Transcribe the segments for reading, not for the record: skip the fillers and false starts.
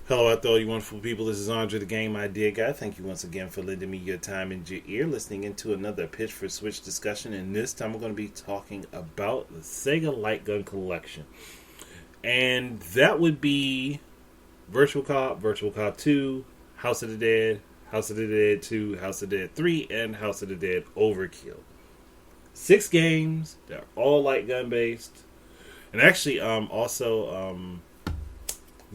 Hello out there, all you wonderful people. This is Andre, the Game Idea Guy. Thank you once again for lending me your time and your ear, listening into another Pitch for Switch discussion. And this time we're going to be talking about the Sega Lightgun collection. And that would be Virtual Cop 2, House of the Dead, House of the Dead 2, House of the Dead 3, and House of the Dead Overkill. 6 games. They're all Lightgun based. And actually, also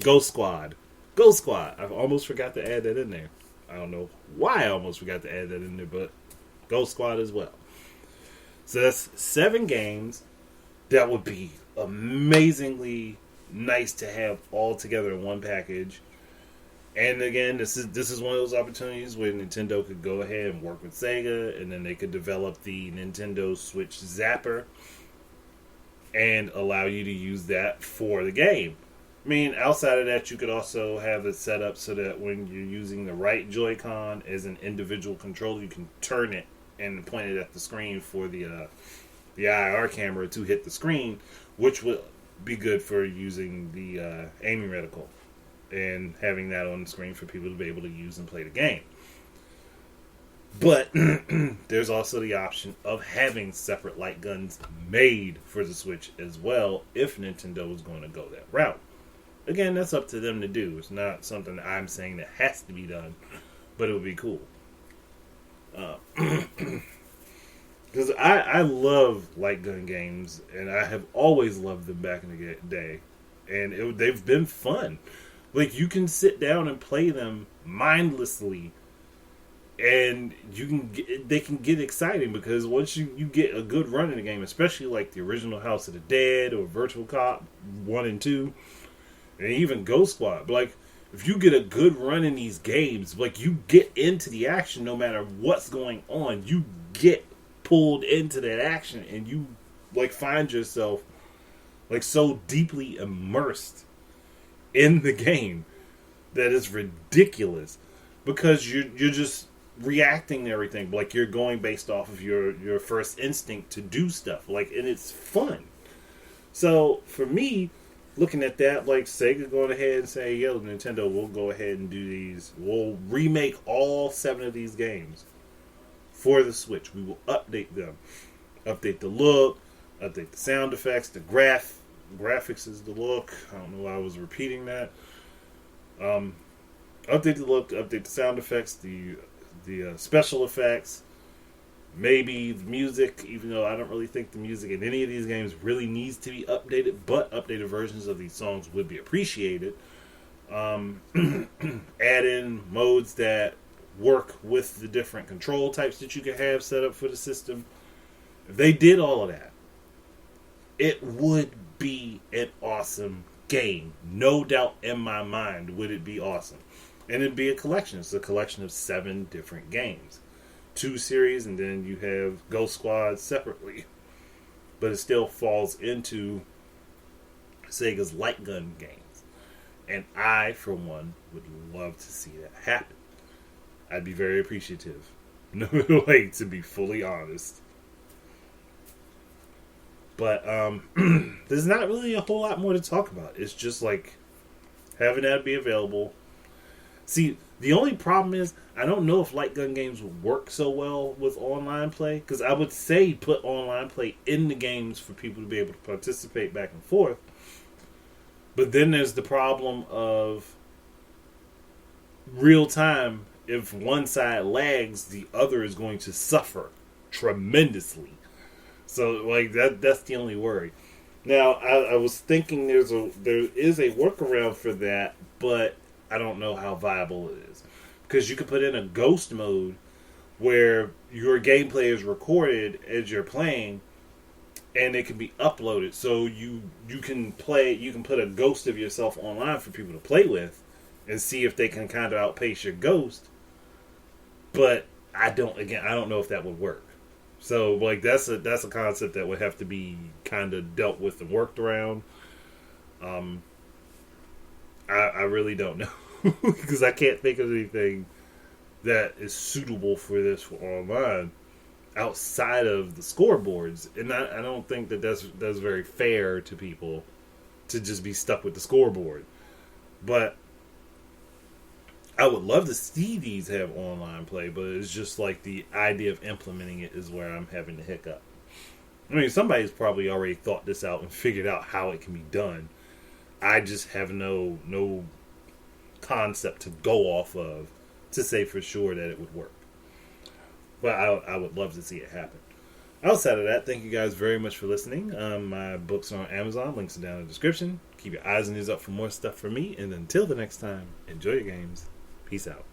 Ghost Squad. Ghost Squad. I almost forgot to add that in there. I don't know why I almost forgot to add that in there, but Ghost Squad as well. So that's 7 games that would be amazingly nice to have all together in one package. And again, this is one of those opportunities where Nintendo could go ahead and work with Sega, and then they could develop the Nintendo Switch Zapper and allow you to use that for the game. I mean, outside of that, you could also have it set up so that when you're using the right Joy-Con as an individual controller, you can turn it and point it at the screen for the IR camera to hit the screen, which would be good for using the aiming reticle and having that on the screen for people to be able to use and play the game. But there's also the option of having separate light guns made for the Switch as well if Nintendo is going to go that route. Again, that's up to them to do. It's not something I'm saying that has to be done, but it would be cool. Because I love light gun games, and I have always loved them back in the day. And they've been fun. Like, you can sit down and play them mindlessly, and they can get exciting because once you get a good run in the game, especially like the original House of the Dead or Virtual Cop 1 and 2, and even Ghost Squad. But like, if you get a good run in these games, like, you get into the action no matter what's going on. You get pulled into that action, and you like find yourself like so deeply immersed in the game that it's ridiculous because you're just reacting to everything. Like, you're going based off of your first instinct to do stuff. Like, and it's fun. So for me, looking at that, like, Sega going ahead and say, yo, Nintendo, we'll go ahead and do these. We'll remake all 7 of these games for the Switch. We will update them. Update the look, update the sound effects, the graphics is the look. I don't know why I was repeating that. Update the look, update the sound effects, the special effects, maybe the music, even though I don't really think the music in any of these games really needs to be updated, but updated versions of these songs would be appreciated. Add in modes that work with the different control types that you can have set up for the system. If they did all of that, it would be an awesome game. No doubt in my mind would it be awesome. And it'd be a collection. It's a collection of 7 different games. 2 series, and then you have Ghost Squad separately. But it still falls into Sega's light gun games. And I, for one, would love to see that happen. I'd be very appreciative. Like, to be fully honest. But there's not really a whole lot more to talk about. It's just like having that be available. See, the only problem is I don't know if light gun games would work so well with online play, because I would say put online play in the games for people to be able to participate back and forth. But then there's the problem of real time. If one side lags, the other is going to suffer tremendously. So, like, that's the only worry. Now, I was thinking there is a workaround for that, but I don't know how viable it is. Because you could put in a ghost mode where your gameplay is recorded as you're playing, and it can be uploaded. So you can put a ghost of yourself online for people to play with and see if they can kind of outpace your ghost. But I don't know if that would work. So, like, that's a concept that would have to be kind of dealt with and worked around. I really don't know. Because I can't think of anything that is suitable for this for online outside of the scoreboards. And I don't think that's very fair to people to just be stuck with the scoreboard. But I would love to see these have online play, but it's just like the idea of implementing it is where I'm having the hiccup. I mean, somebody's probably already thought this out and figured out how it can be done. I just have no concept to go off of to say for sure that it would work. But I would love to see it happen. Outside of that, thank you guys very much for listening. My books are on Amazon. Links are down in the description. Keep your eyes and ears up for more stuff from me. And until the next time, enjoy your games. Peace out.